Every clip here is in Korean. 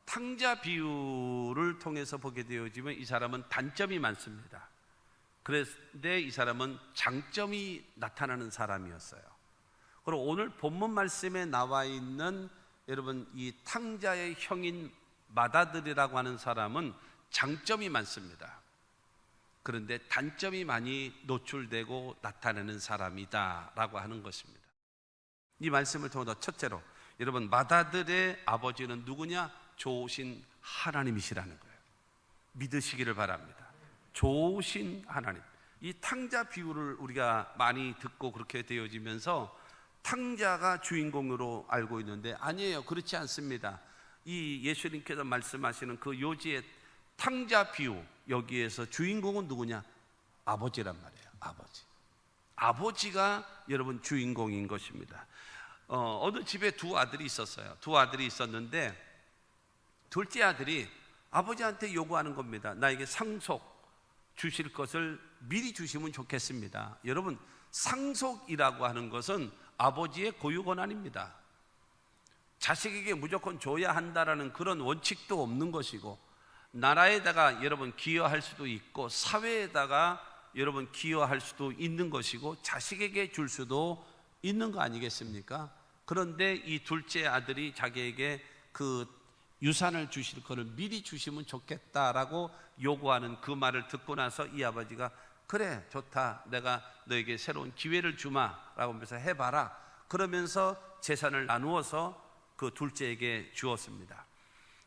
탕자 비유를 통해서 보게 되어지면 이 사람은 단점이 많습니다. 그런데 이 사람은 장점이 나타나는 사람이었어요. 그리고 오늘 본문 말씀에 나와 있는 여러분 이 탕자의 형인 마다들이라고 하는 사람은 장점이 많습니다. 그런데 단점이 많이 노출되고 나타나는 사람이다 라고 하는 것입니다. 이 말씀을 통해서 첫째로 여러분 마다들의 아버지는 누구냐? 좋으신 하나님이시라는 거예요. 믿으시기를 바랍니다. 좋으신 하나님. 이 탕자 비유를 우리가 많이 듣고 그렇게 되어지면서 탕자가 주인공으로 알고 있는데 아니에요. 그렇지 않습니다. 이 예수님께서 말씀하시는 그 요지의 탕자 비유, 여기에서 주인공은 누구냐? 아버지란 말이에요. 아버지. 아버지가 여러분 주인공인 것입니다. 어느 집에 두 아들이 있었어요. 두 아들이 있었는데 둘째 아들이 아버지한테 요구하는 겁니다. 나에게 상속 주실 것을 미리 주시면 좋겠습니다. 여러분, 상속이라고 하는 것은 아버지의 고유 권한입니다. 자식에게 무조건 줘야 한다라는 그런 원칙도 없는 것이고, 나라에다가 여러분 기여할 수도 있고 사회에다가 여러분 기여할 수도 있는 것이고 자식에게 줄 수도 있는 거 아니겠습니까? 그런데 이 둘째 아들이 자기에게 그 유산을 주실 것을 미리 주시면 좋겠다라고 요구하는 그 말을 듣고 나서 이 아버지가 그래 좋다, 내가 너에게 새로운 기회를 주마라고 하면서 해봐라 그러면서 재산을 나누어서 그 둘째에게 주었습니다.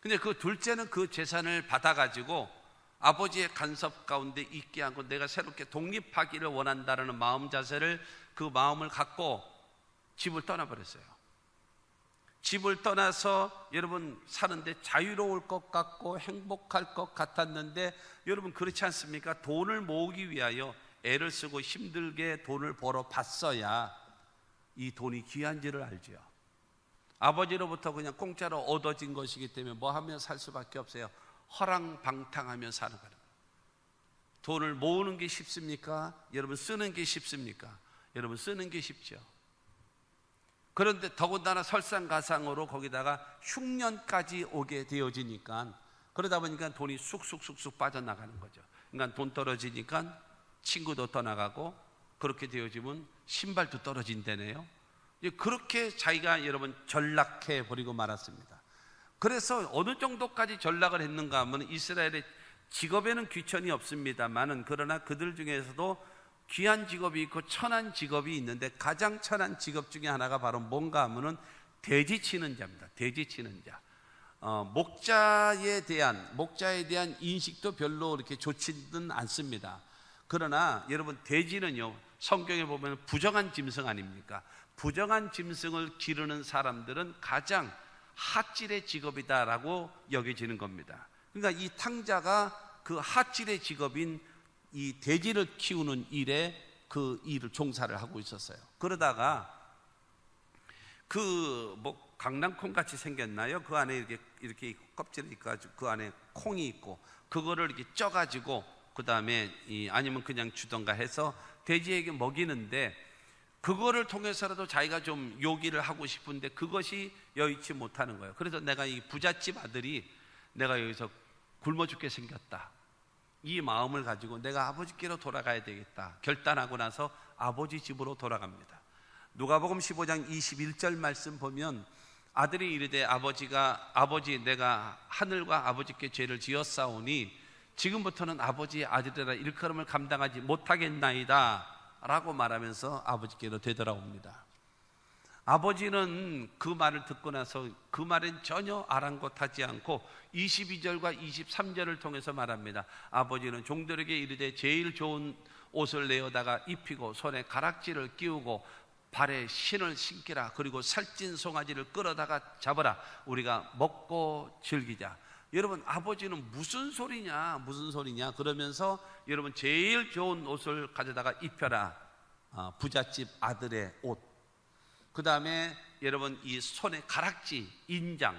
근데 그 둘째는 그 재산을 받아가지고 아버지의 간섭 가운데 있게 하고 내가 새롭게 독립하기를 원한다는 마음 자세를, 그 마음을 갖고 집을 떠나버렸어요. 집을 떠나서 여러분 사는데 자유로울 것 같고 행복할 것 같았는데 여러분 그렇지 않습니까? 돈을 모으기 위하여 애를 쓰고 힘들게 돈을 벌어 봤어야 이 돈이 귀한지를 알죠. 아버지로부터 그냥 공짜로 얻어진 것이기 때문에 뭐 하며 살 수밖에 없어요. 허랑방탕하며 사는 거예요. 돈을 모으는 게 쉽습니까? 여러분 쓰는 게 쉽습니까? 여러분 쓰는 게 쉽죠. 그런데 더군다나 설상가상으로 거기다가 흉년까지 오게 되어지니까 그러다 보니까 돈이 쑥쑥쑥쑥 빠져나가는 거죠. 그러니까 돈 떨어지니까 친구도 떠나가고 그렇게 되어지면 신발도 떨어진다네요. 그렇게 자기가 여러분 전락해 버리고 말았습니다. 그래서 어느 정도까지 전락을 했는가 하면 이스라엘의 직업에는 귀천이 없습니다만은 그러나 그들 중에서도 귀한 직업이 있고 천한 직업이 있는데 가장 천한 직업 중에 하나가 바로 뭔가 하면은 돼지 치는 자입니다. 돼지 치는 자. 목자에 대한 인식도 별로 이렇게 좋지는 않습니다. 그러나 여러분 돼지는요 성경에 보면 부정한 짐승 아닙니까? 부정한 짐승을 기르는 사람들은 가장 핫질의 직업이다라고 여겨지는 겁니다. 그러니까 이 탕자가 그 핫질의 직업인 이 돼지를 키우는 일에 그 일을 종사를 하고 있었어요. 그러다가 그 뭐 강낭콩 같이 생겼나요? 그 안에 이렇게 껍질이 있가지고 그 안에 콩이 있고 그거를 이렇게 쪄가지고 그 다음에 아니면 그냥 주던가 해서 돼지에게 먹이는데 그거를 통해서라도 자기가 좀 요기를 하고 싶은데 그것이 여의치 못하는 거예요. 그래서 내가 이 부잣집 아들이 내가 여기서 굶어 죽게 생겼다, 이 마음을 가지고 내가 아버지께로 돌아가야 되겠다 결단하고 나서 아버지 집으로 돌아갑니다. 누가복음 15장 21절 말씀 보면 아들이 이르되 아버지 내가 하늘과 아버지께 죄를 지었사오니 지금부터는 아버지의 아들이라 일컬음을 감당하지 못하겠나이다 라고 말하면서 아버지께로 되돌아옵니다. 아버지는 그 말을 듣고 나서 그 말엔 전혀 아랑곳하지 않고 22절과 23절을 통해서 말합니다. 아버지는 종들에게 이르되 제일 좋은 옷을 내어다가 입히고 손에 가락지를 끼우고 발에 신을 신기라. 그리고 살찐 송아지를 끌어다가 잡아라. 우리가 먹고 즐기자. 여러분 아버지는 무슨 소리냐 그러면서 여러분 제일 좋은 옷을 가져다가 입혀라. 부잣집 아들의 옷. 그 다음에 여러분 이 손에 가락지, 인장,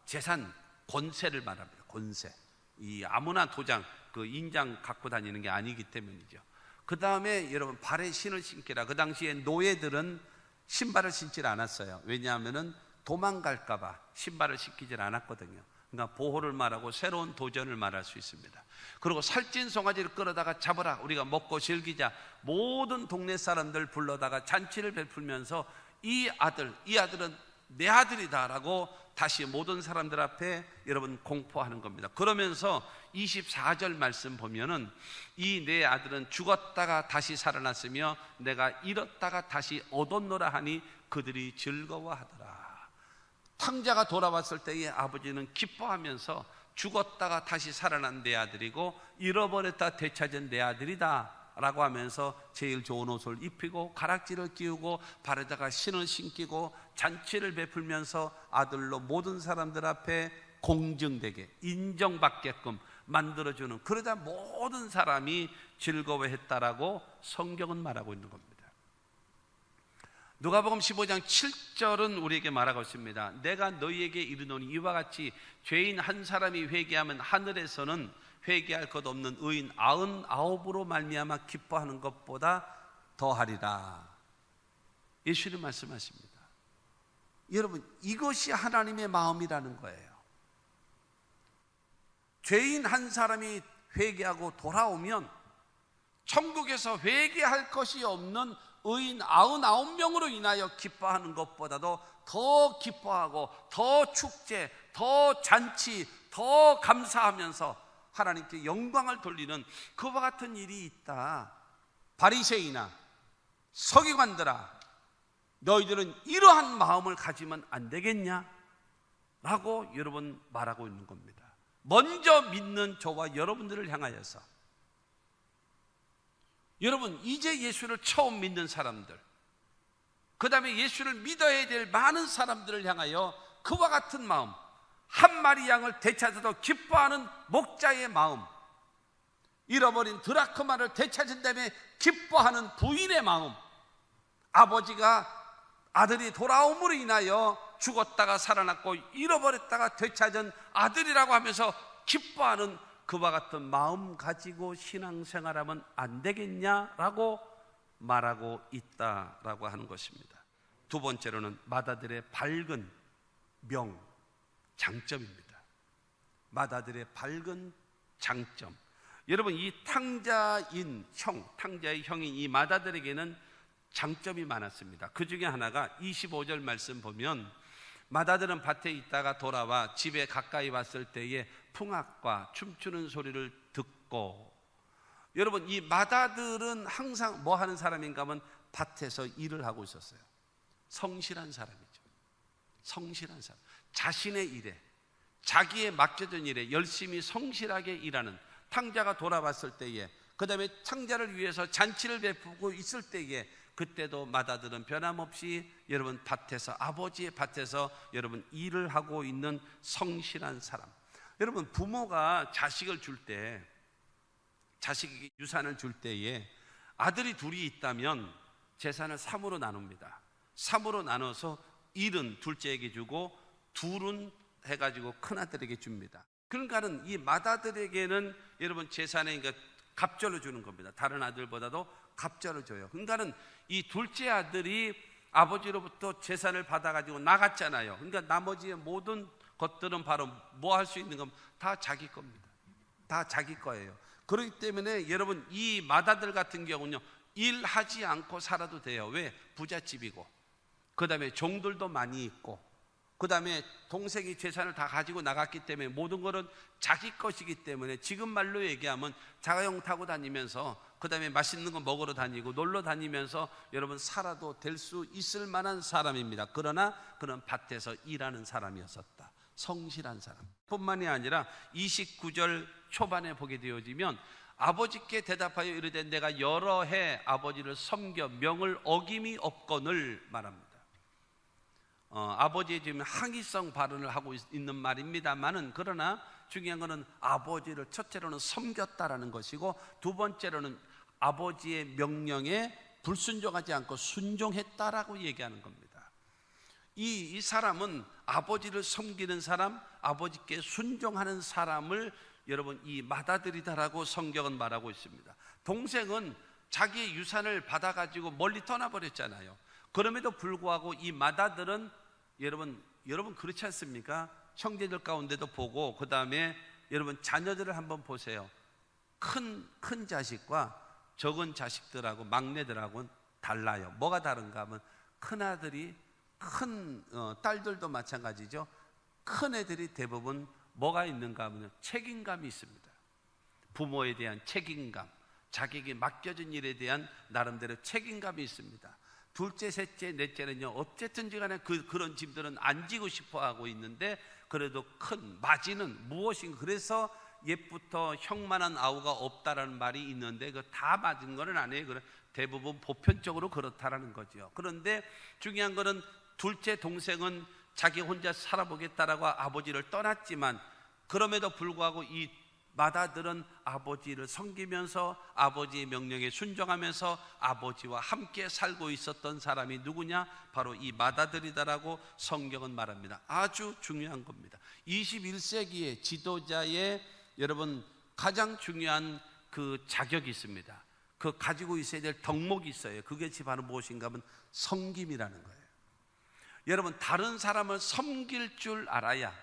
재산, 권세를 말합니다. 권세. 이 아무나 도장, 그 인장 갖고 다니는 게 아니기 때문이죠. 그 다음에 여러분 발에 신을 신기라. 그 당시에 노예들은 신발을 신지 않았어요. 왜냐하면은 도망갈까봐 신발을 신기질 않았거든요. 그러니까 보호를 말하고 새로운 도전을 말할 수 있습니다. 그리고 살찐 송아지를 끌어다가 잡아라, 우리가 먹고 즐기자, 모든 동네 사람들 불러다가 잔치를 베풀면서 이 아들은 내 아들이다 라고 다시 모든 사람들 앞에 여러분 공포하는 겁니다. 그러면서 24절 말씀 보면은 이 내 아들은 죽었다가 다시 살아났으며 내가 잃었다가 다시 얻었노라 하니 그들이 즐거워하더라. 탕자가 돌아왔을 때에 아버지는 기뻐하면서 죽었다가 다시 살아난 내 아들이고 잃어버렸다 되찾은 내 아들이다 라고 하면서 제일 좋은 옷을 입히고 가락지를 끼우고 발에다가 신을 신기고 잔치를 베풀면서 아들로 모든 사람들 앞에 공증되게 인정받게끔 만들어주는, 그러자 모든 사람이 즐거워했다라고 성경은 말하고 있는 겁니다. 누가복음 15장 7절은 우리에게 말하고 있습니다. 내가 너희에게 이르노니 이와 같이 죄인 한 사람이 회개하면 하늘에서는 회개할 것 없는 의인 99으로 말미암아 기뻐하는 것보다 더하리라. 예수님 말씀하십니다. 여러분, 이것이 하나님의 마음이라는 거예요. 죄인 한 사람이 회개하고 돌아오면 천국에서 회개할 것이 없는 의인 99명으로 인하여 기뻐하는 것보다도 더 기뻐하고 더 축제, 더 잔치, 더 감사하면서 하나님께 영광을 돌리는 그와 같은 일이 있다. 바리새인아, 서기관들아, 너희들은 이러한 마음을 가지면 안 되겠냐? 라고 여러분 말하고 있는 겁니다. 먼저 믿는 저와 여러분들을 향하여서, 여러분 이제 예수를 처음 믿는 사람들, 그 다음에 예수를 믿어야 될 많은 사람들을 향하여 그와 같은 마음, 한 마리 양을 되찾아도 기뻐하는 목자의 마음, 잃어버린 드라크마를 되찾은 다음에 기뻐하는 부인의 마음, 아버지가 아들이 돌아옴으로 인하여 죽었다가 살아났고 잃어버렸다가 되찾은 아들이라고 하면서 기뻐하는 그와 같은 마음 가지고 신앙생활하면 안 되겠냐라고 말하고 있다라고 하는 것입니다. 두 번째로는 마다들의 밝은 명, 장점입니다. 마다들의 밝은 장점. 여러분, 이 탕자의 형인 이 마다들에게는 장점이 많았습니다. 그 중에 하나가 25절 말씀 보면 마다들은 밭에 있다가 돌아와 집에 가까이 왔을 때에 풍악과 춤추는 소리를 듣고, 여러분 이 마다들은 항상 뭐 하는 사람인가 하면 밭에서 일을 하고 있었어요. 성실한 사람이죠. 성실한 사람, 자신의 일에, 자기의 맡겨진 일에 열심히 성실하게 일하는, 탕자가 돌아왔을 때에, 그 다음에 탕자를 위해서 잔치를 베푸고 있을 때에, 그때도 마다들은 변함없이 여러분 밭에서, 아버지의 밭에서 여러분 일을 하고 있는 성실한 사람. 여러분, 부모가 자식을 줄 때, 자식에게 유산을 줄 때에 아들이 둘이 있다면 재산을 3으로 나눕니다. 3으로 나눠서 1은 둘째에게 주고 2은 해가지고 큰아들에게 줍니다. 그러니까는 이 맏아들에게는 여러분 재산에 그러니까 갑절로 주는 겁니다. 다른 아들보다도 갑절을 줘요. 그러니까는 이 둘째 아들이 아버지로부터 재산을 받아가지고 나갔잖아요. 그러니까 나머지의 모든 것들은 바로 뭐 할 수 있는 건 다 자기 겁니다. 다 자기 거예요. 그렇기 때문에 여러분 이 맏아들 같은 경우는요, 일하지 않고 살아도 돼요. 왜? 부잣집이고, 그 다음에 종들도 많이 있고, 그 다음에 동생이 재산을 다 가지고 나갔기 때문에 모든 것은 자기 것이기 때문에 지금 말로 얘기하면 자가용 타고 다니면서, 그 다음에 맛있는 거 먹으러 다니고 놀러 다니면서 여러분 살아도 될 수 있을 만한 사람입니다. 그러나 그는 밭에서 일하는 사람이었었다. 성실한 사람. 뿐만이 아니라 29절 초반에 보게 되어지면 아버지께 대답하여 이르되 내가 여러 해 아버지를 섬겨 명을 어김이 없거늘 말합니다. 아버지의 지금 항의성 발언을 하고 있는 말입니다만은, 그러나 중요한 것은 아버지를 첫째로는 섬겼다라는 것이고, 두 번째로는 아버지의 명령에 불순종하지 않고 순종했다라고 얘기하는 겁니다. 이 사람은 아버지를 섬기는 사람, 아버지께 순종하는 사람을 여러분 이 맏아들이다라고 성경은 말하고 있습니다. 동생은 자기의 유산을 받아가지고 멀리 떠나버렸잖아요. 그럼에도 불구하고 이 맏아들은 여러분 그렇지 않습니까? 형제들 가운데도 보고 그 다음에 여러분 자녀들을 한번 보세요. 큰 자식과 적은 자식들하고 막내들하고는 달라요. 뭐가 다른가 하면 큰 아들이 딸들도 마찬가지죠. 큰 애들이 대부분 뭐가 있는가 하면 책임감이 있습니다. 부모에 대한 책임감, 자기에게 맡겨진 일에 대한 나름대로 책임감이 있습니다. 둘째, 셋째, 넷째는요, 어쨌든지 간에 그런 짐들은 안 지고 싶어 하고 있는데, 그래도 큰 마지는 무엇인가. 그래서 옛부터 형만한 아우가 없다라는 말이 있는데, 그 다 맞은 거는 아니에요. 대부분 보편적으로 그렇다라는 거죠. 그런데 중요한 거는 둘째 동생은 자기 혼자 살아보겠다라고 아버지를 떠났지만, 그럼에도 불구하고 이 맏아들은 아버지를 섬기면서 아버지의 명령에 순종하면서 아버지와 함께 살고 있었던 사람이 누구냐? 바로 이 맏아들이다라고 성경은 말합니다. 아주 중요한 겁니다. 21세기의 지도자의 여러분 가장 중요한 그 자격이 있습니다. 그 가지고 있어야 될 덕목이 있어요. 그게 바로 무엇인가 하면 섬김이라는 거예요. 여러분 다른 사람을 섬길 줄 알아야,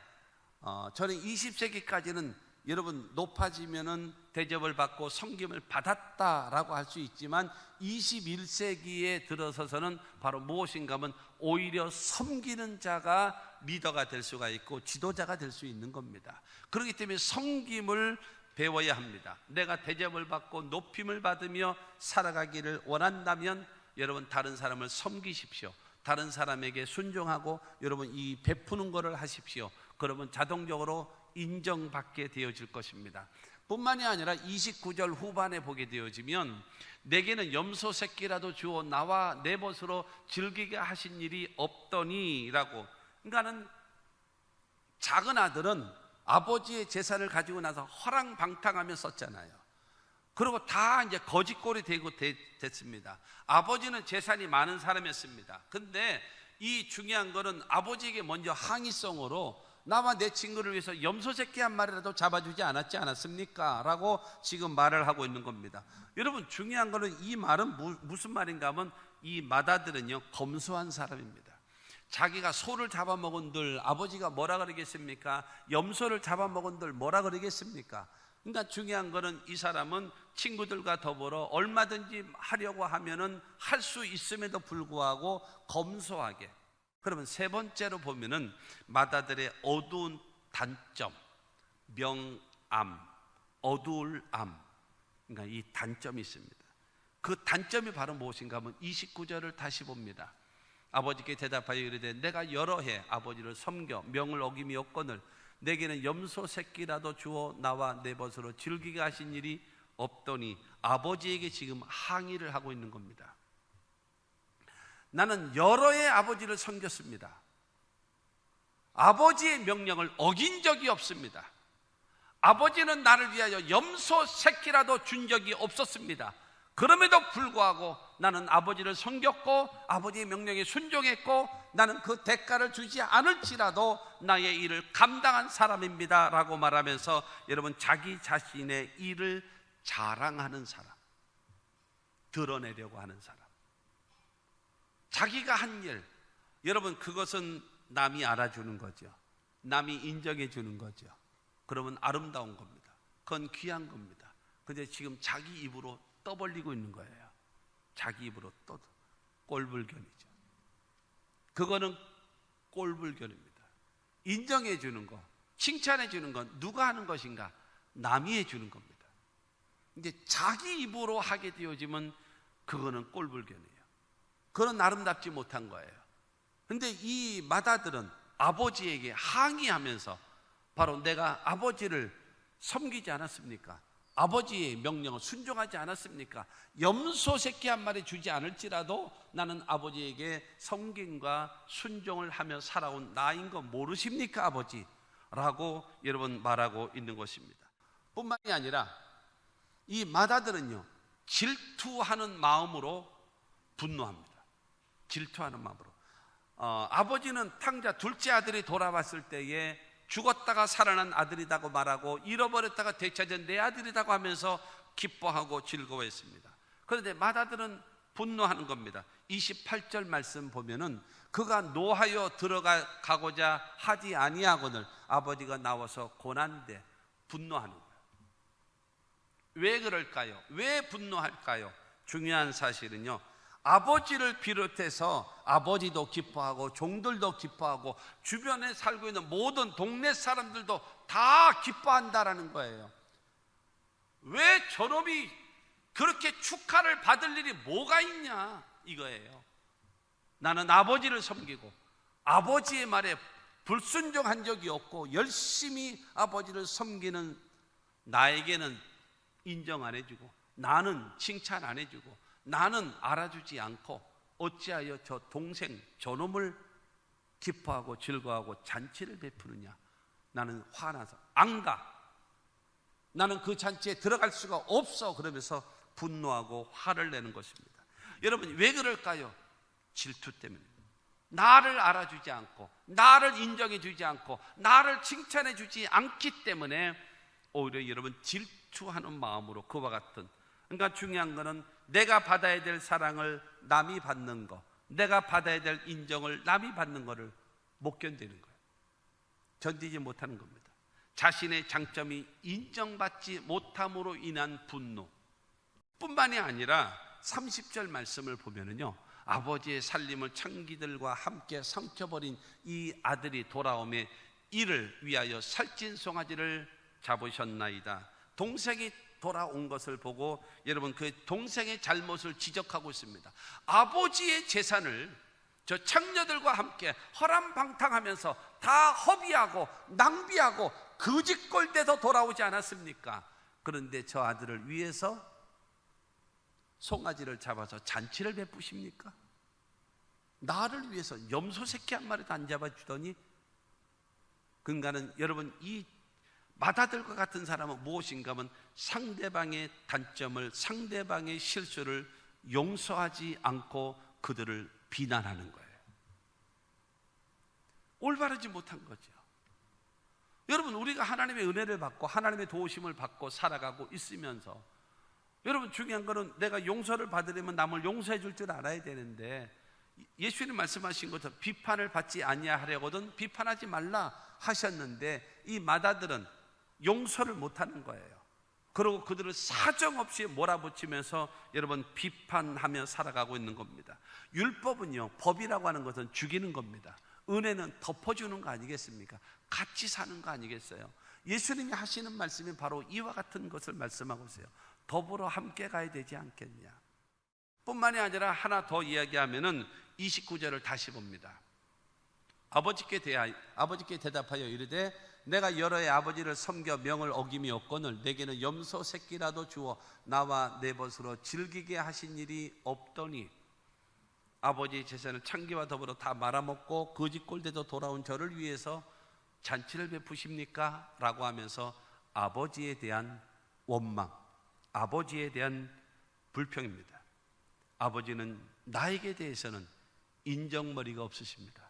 저는 20세기까지는 여러분 높아지면은 대접을 받고 섬김을 받았다라고 할 수 있지만 21세기에 들어서서는 바로 무엇인가 하면 오히려 섬기는 자가 리더가 될 수가 있고 지도자가 될 수 있는 겁니다. 그렇기 때문에 섬김을 배워야 합니다. 내가 대접을 받고 높임을 받으며 살아가기를 원한다면 여러분 다른 사람을 섬기십시오. 다른 사람에게 순종하고 여러분 이 베푸는 것을 하십시오. 그러면 자동적으로 인정받게 되어질 것입니다. 뿐만이 아니라 29절 후반에 보게 되어지면 내게는 염소 새끼라도 주어 나와 내 벗으로 즐기게 하신 일이 없더니 라고. 그러니까는 작은 아들은 아버지의 재산을 가지고 나서 허랑방탕하며 썼잖아요. 그리고 다 이제 거짓골이 되고 됐습니다. 아버지는 재산이 많은 사람이었습니다. 근데 이 중요한 거는 아버지에게 먼저 항의성으로 나와 내 친구를 위해서 염소 새끼 한 마리라도 잡아주지 않았습니까? 라고 지금 말을 하고 있는 겁니다. 여러분 중요한 거는 이 말은 무슨 말인가 하면 이 맏아들은요 검소한 사람입니다. 자기가 소를 잡아먹은들 아버지가 뭐라 그러겠습니까? 염소를 잡아먹은들 뭐라 그러겠습니까? 그러니까 중요한 거는 이 사람은 친구들과 더불어 얼마든지 하려고 하면은 할 수 있음에도 불구하고 검소하게. 그러면 세 번째로 보면은 맏아들의 어두운 단점, 명암, 어두울 암. 그러니까 이 단점이 있습니다. 그 단점이 바로 무엇인가 하면 29절을 다시 봅니다. 아버지께 대답하여 이르되 내가 여러 해 아버지를 섬겨 명을 어김이 없거늘 내게는 염소 새끼라도 주어 나와 내 벗으로 즐기게 하신 일이 없더니 아버지에게 지금 항의를 하고 있는 겁니다. 나는 여러 해 아버지를 섬겼습니다. 아버지의 명령을 어긴 적이 없습니다. 아버지는 나를 위하여 염소 새끼라도 준 적이 없었습니다. 그럼에도 불구하고 나는 아버지를 섬겼고 아버지의 명령에 순종했고 나는 그 대가를 주지 않을지라도 나의 일을 감당한 사람입니다 라고 말하면서 여러분 자기 자신의 일을 자랑하는 사람, 드러내려고 하는 사람, 자기가 한 일, 여러분 그것은 남이 알아주는 거죠. 남이 인정해 주는 거죠. 그러면 아름다운 겁니다. 그건 귀한 겁니다. 근데 지금 자기 입으로 떠벌리고 있는 거예요. 자기 입으로 꼴불견이죠. 그거는 꼴불견입니다. 인정해 주는 거, 칭찬해 주는 건 누가 하는 것인가? 남이 해 주는 겁니다. 근데 자기 입으로 하게 되어지면 그거는 꼴불견이에요. 그건 아름답지 못한 거예요. 근데 이 맏아들은 아버지에게 항의하면서 바로 내가 아버지를 섬기지 않았습니까? 아버지의 명령을 순종하지 않았습니까? 염소 새끼 한 마리 주지 않을지라도 나는 아버지에게 섬김과 순종을 하며 살아온 나인 거 모르십니까 아버지? 라고 여러분 말하고 있는 것입니다. 뿐만이 아니라 이 맏아들은요 질투하는 마음으로 분노합니다. 질투하는 마음으로. 아버지는 탕자 둘째 아들이 돌아왔을 때에 죽었다가 살아난 아들이라고 말하고 잃어버렸다가 되찾은 내 아들이라고 하면서 기뻐하고 즐거워했습니다. 그런데 맏아들은 분노하는 겁니다. 28절 말씀 보면은 그가 노하여 들어가고자 하지 아니하거늘 아버지가 나와서 고난되 분노하는 거예요. 왜 그럴까요? 왜 분노할까요? 중요한 사실은요, 아버지를 비롯해서 아버지도 기뻐하고 종들도 기뻐하고 주변에 살고 있는 모든 동네 사람들도 다 기뻐한다라는 거예요. 왜 저놈이 그렇게 축하를 받을 일이 뭐가 있냐 이거예요. 나는 아버지를 섬기고 아버지의 말에 불순종한 적이 없고 열심히 아버지를 섬기는 나에게는 인정 안 해주고 나는 칭찬 안 해주고 나는 알아주지 않고 어찌하여 저 동생 저놈을 기뻐하고 즐거워하고 잔치를 베푸느냐. 나는 화나서 안 가. 나는 그 잔치에 들어갈 수가 없어. 그러면서 분노하고 화를 내는 것입니다. 여러분 왜 그럴까요? 질투 때문입니다. 나를 알아주지 않고 나를 인정해 주지 않고 나를 칭찬해 주지 않기 때문에 오히려 여러분 질투하는 마음으로 그와 같은, 그러니까 중요한 거는 내가 받아야 될 사랑을 남이 받는 거, 내가 받아야 될 인정을 남이 받는 거를 못 견디는 거예요. 견디지 못하는 겁니다. 자신의 장점이 인정받지 못함으로 인한 분노 뿐만이 아니라 30절 말씀을 보면은요, 아버지의 살림을 창기들과 함께 삼켜버린 이 아들이 돌아오매 이를 위하여 살찐 송아지를 잡으셨나이다. 동생이 돌아온 것을 보고 여러분 그 동생의 잘못을 지적하고 있습니다. 아버지의 재산을 저 창녀들과 함께 허람방탕하면서 다 허비하고 낭비하고 거짓골대서 돌아오지 않았습니까? 그런데 저 아들을 위해서 송아지를 잡아서 잔치를 베푸십니까? 나를 위해서 염소 새끼 한 마리도 안 잡아주더니, 그러니까는 여러분 이 마다들과 같은 사람은 무엇인가 하면 상대방의 단점을, 상대방의 실수를 용서하지 않고 그들을 비난하는 거예요. 올바르지 못한 거죠. 여러분 우리가 하나님의 은혜를 받고 하나님의 도우심을 받고 살아가고 있으면서 여러분 중요한 거는 내가 용서를 받으려면 남을 용서해 줄 줄 알아야 되는데, 예수님 말씀하신 것처럼 비판을 받지 아니하려거든 비판하지 말라 하셨는데 이 마다들은 용서를 못하는 거예요. 그리고 그들을 사정없이 몰아붙이면서 여러분 비판하며 살아가고 있는 겁니다. 율법은요, 법이라고 하는 것은 죽이는 겁니다. 은혜는 덮어주는 거 아니겠습니까? 같이 사는 거 아니겠어요? 예수님이 하시는 말씀이 바로 이와 같은 것을 말씀하고 있어요. 더불어 함께 가야 되지 않겠냐. 뿐만이 아니라 하나 더 이야기하면은 29절을 다시 봅니다. 아버지께 대답하여 이르되 내가 여러 해 아버지를 섬겨 명을 어김이 없거늘 내게는 염소 새끼라도 주어 나와 내 벗으로 즐기게 하신 일이 없더니 아버지의 재산을 창기와 더불어 다 말아먹고 거짓골대도 돌아온 저를 위해서 잔치를 베푸십니까? 라고 하면서 아버지에 대한 원망, 아버지에 대한 불평입니다. 아버지는 나에게 대해서는 인정머리가 없으십니다.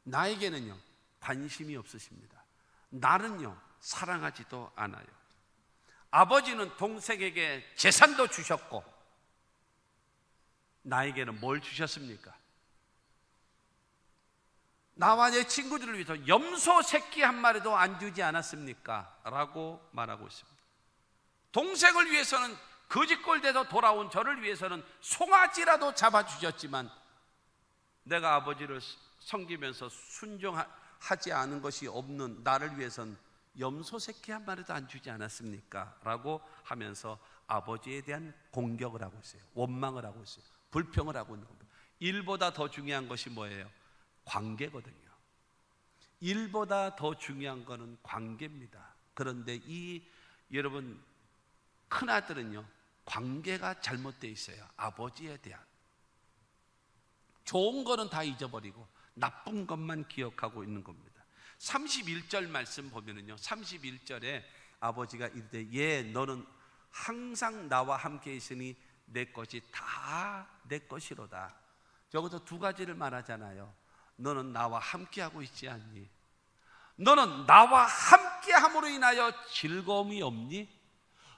나에게는요 관심이 없으십니다. 나는요 사랑하지도 않아요. 아버지는 동생에게 재산도 주셨고 나에게는 뭘 주셨습니까? 나와 내 친구들을 위해서 염소 새끼 한 마리도 안 주지 않았습니까? 라고 말하고 있습니다. 동생을 위해서는 거짓골대서 돌아온 저를 위해서는 송아지라도 잡아주셨지만 내가 아버지를 섬기면서 순종하지 않은 것이 없는 나를 위해서는 염소 새끼 한 마리도 안 주지 않았습니까? 라고 하면서 아버지에 대한 공격을 하고 있어요. 원망을 하고 있어요. 불평을 하고 있는 겁니다. 일보다 더 중요한 것이 뭐예요? 관계거든요. 일보다 더 중요한 것은 관계입니다. 그런데 이 여러분 큰아들은요 관계가 잘못되어 있어요. 아버지에 대한 좋은 거는 다 잊어버리고 나쁜 것만 기억하고 있는 겁니다. 31절 말씀 보면은요 31절에 아버지가 이르되 예 너는 항상 나와 함께 있으니 내 것이 다 내 것이로다. 여기서 두 가지를 말하잖아요. 너는 나와 함께하고 있지 않니? 너는 나와 함께함으로 인하여 즐거움이 없니?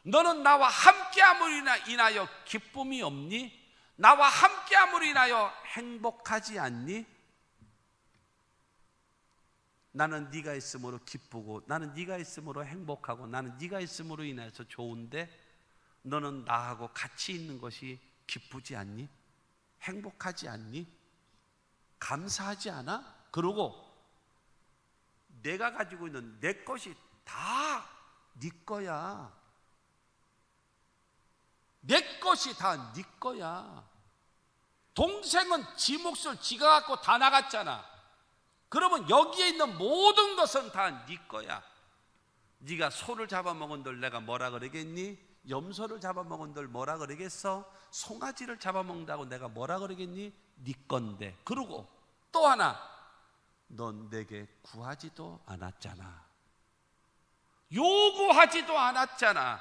너는 나와 함께함으로 인하여 기쁨이 없니? 나와 함께함으로 인하여 행복하지 않니? 나는 네가 있음으로 기쁘고, 나는 네가 있음으로 행복하고, 나는 네가 있음으로 인해서 좋은데 너는 나하고 같이 있는 것이 기쁘지 않니? 행복하지 않니? 감사하지 않아? 그러고 내가 가지고 있는 내 것이 다 네 거야. 내 것이 다 네 거야. 동생은 지 몫을 지가 갖고 다 나갔잖아. 그러면 여기에 있는 모든 것은 다 네 거야. 네가 소를 잡아먹은들 내가 뭐라 그러겠니? 염소를 잡아먹은들 뭐라 그러겠어? 송아지를 잡아먹는다고 내가 뭐라 그러겠니? 네 건데. 그리고 또 하나, 넌 내게 구하지도 않았잖아. 요구하지도 않았잖아.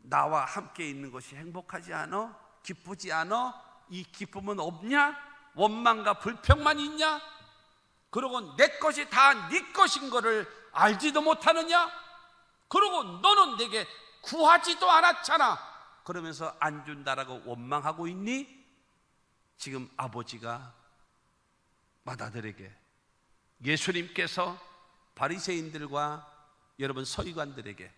나와 함께 있는 것이 행복하지 않아? 기쁘지 않아? 이 기쁨은 없냐? 원망과 불평만 있냐? 그리고 내 것이 다 네 것인 거를 알지도 못하느냐? 그리고 너는 내게 구하지도 않았잖아. 그러면서 안 준다라고 원망하고 있니? 지금 아버지가 마다들에게, 예수님께서 바리새인들과 여러분 서기관들에게,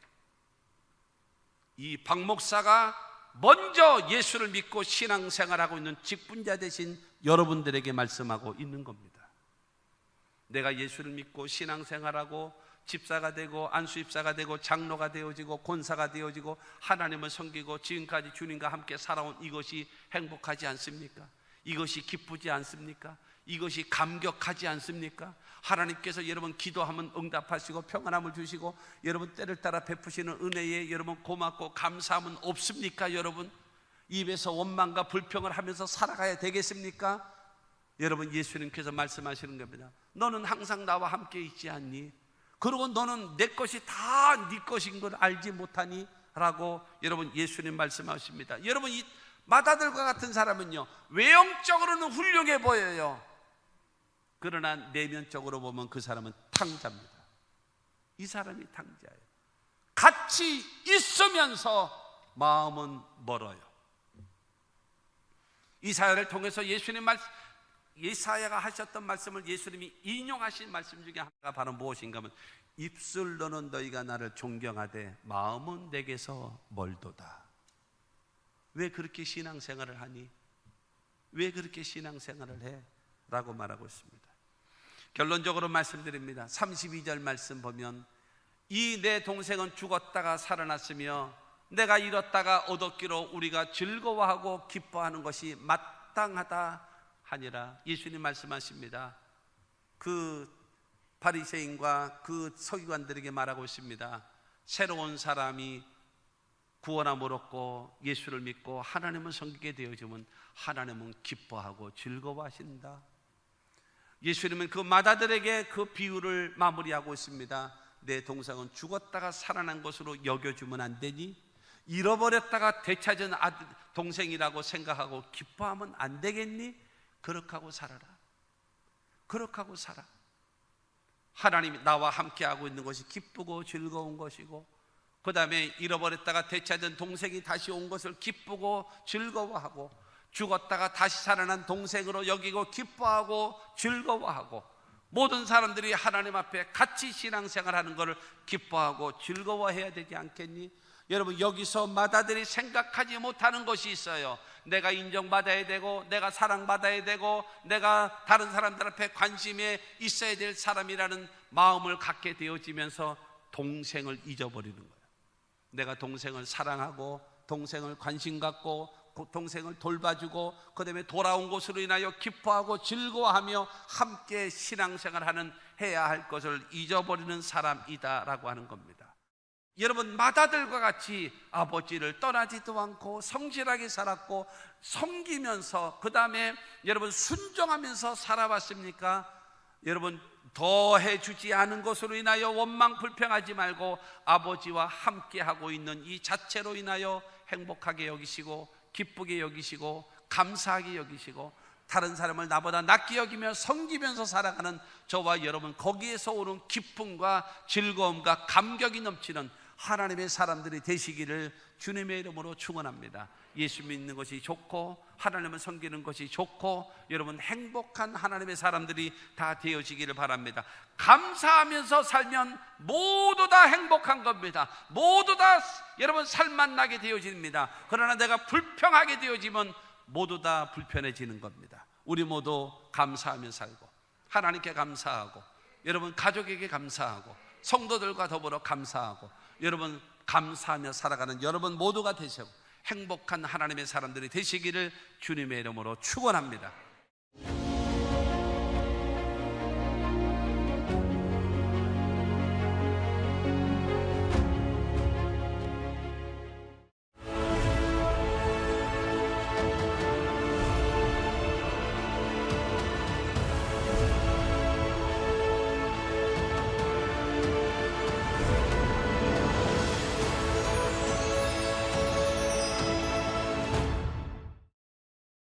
이 박 목사가 먼저 예수를 믿고 신앙생활하고 있는 직분자 되신 여러분들에게 말씀하고 있는 겁니다. 내가 예수를 믿고 신앙생활하고 집사가 되고 안수집사가 되고 장로가 되어지고 권사가 되어지고 하나님을 섬기고 지금까지 주님과 함께 살아온 이것이 행복하지 않습니까? 이것이 기쁘지 않습니까? 이것이 감격하지 않습니까? 하나님께서 여러분 기도하면 응답하시고 평안함을 주시고 여러분 때를 따라 베푸시는 은혜에 여러분 고맙고 감사함은 없습니까? 여러분 입에서 원망과 불평을 하면서 살아가야 되겠습니까? 여러분 예수님께서 말씀하시는 겁니다. 너는 항상 나와 함께 있지 않니? 그리고 너는 내 것이 다 네 것인 걸 알지 못하니? 라고 여러분 예수님 말씀하십니다. 여러분 이 마다들과 같은 사람은요, 외형적으로는 훌륭해 보여요. 그러나 내면적으로 보면 그 사람은 탕자입니다. 이 사람이 탕자예요. 같이 있으면서 마음은 멀어요. 이사야를 통해서 예사야가 하셨던 말씀을 예수님이 인용하신 말씀 중에 하나가 바로 무엇인가 하면, 입술로는 너희가 나를 존경하되 마음은 내게서 멀도다. 왜 그렇게 신앙생활을 하니? 왜 그렇게 신앙생활을 해? 라고 말하고 있습니다. 결론적으로 말씀드립니다. 32절 말씀 보면, 이 내 동생은 죽었다가 살아났으며 내가 잃었다가 얻었기로 우리가 즐거워하고 기뻐하는 것이 마땅하다 하니라. 예수님 말씀하십니다. 그 바리새인과 그 서기관들에게 말하고 있습니다. 새로운 사람이 구원함을 얻고 예수를 믿고 하나님을 섬기게 되어지면 하나님은 기뻐하고 즐거워하신다. 예수님은 그 마다들에게 그 비유를 마무리하고 있습니다. 내 동생은 죽었다가 살아난 것으로 여겨주면 안 되니? 잃어버렸다가 되찾은 동생이라고 생각하고 기뻐하면 안 되겠니? 그렇게 하고 살아라. 그렇게 하고 살아. 하나님이 나와 함께하고 있는 것이 기쁘고 즐거운 것이고, 그 다음에 잃어버렸다가 되찾은 동생이 다시 온 것을 기쁘고 즐거워하고, 죽었다가 다시 살아난 동생으로 여기고 기뻐하고 즐거워하고, 모든 사람들이 하나님 앞에 같이 신앙생활하는 것을 기뻐하고 즐거워해야 되지 않겠니? 여러분 여기서 마다들이 생각하지 못하는 것이 있어요. 내가 인정받아야 되고 내가 사랑받아야 되고 내가 다른 사람들 앞에 관심에 있어야 될 사람이라는 마음을 갖게 되어지면서 동생을 잊어버리는 거예요. 내가 동생을 사랑하고 동생을 관심 갖고 동생을 돌봐주고 그 다음에 돌아온 것으로 인하여 기뻐하고 즐거워하며 함께 신앙생활하는 해야 할 것을 잊어버리는 사람이다 라고 하는 겁니다. 여러분 마다들과 같이 아버지를 떠나지도 않고 성실하게 살았고 섬기면서 그 다음에 여러분 순종하면서 살아왔습니까? 여러분 더해 주지 않은 것으로 인하여 원망 불평하지 말고 아버지와 함께 하고 있는 이 자체로 인하여 행복하게 여기시고 기쁘게 여기시고 감사하게 여기시고 다른 사람을 나보다 낫게 여기며 섬기면서 살아가는 저와 여러분, 거기에서 오는 기쁨과 즐거움과 감격이 넘치는 하나님의 사람들이 되시기를 주님의 이름으로 축원합니다. 예수 믿는 것이 좋고 하나님을 섬기는 것이 좋고 여러분 행복한 하나님의 사람들이 다 되어지기를 바랍니다. 감사하면서 살면 모두 다 행복한 겁니다. 모두 다 여러분 살만 나게 되어집니다. 그러나 내가 불평하게 되어지면 모두 다 불편해지는 겁니다. 우리 모두 감사하며 살고 하나님께 감사하고 여러분 가족에게 감사하고 성도들과 더불어 감사하고 여러분 감사하며 살아가는 여러분 모두가 되시고 행복한 하나님의 사람들이 되시기를 주님의 이름으로 축원합니다.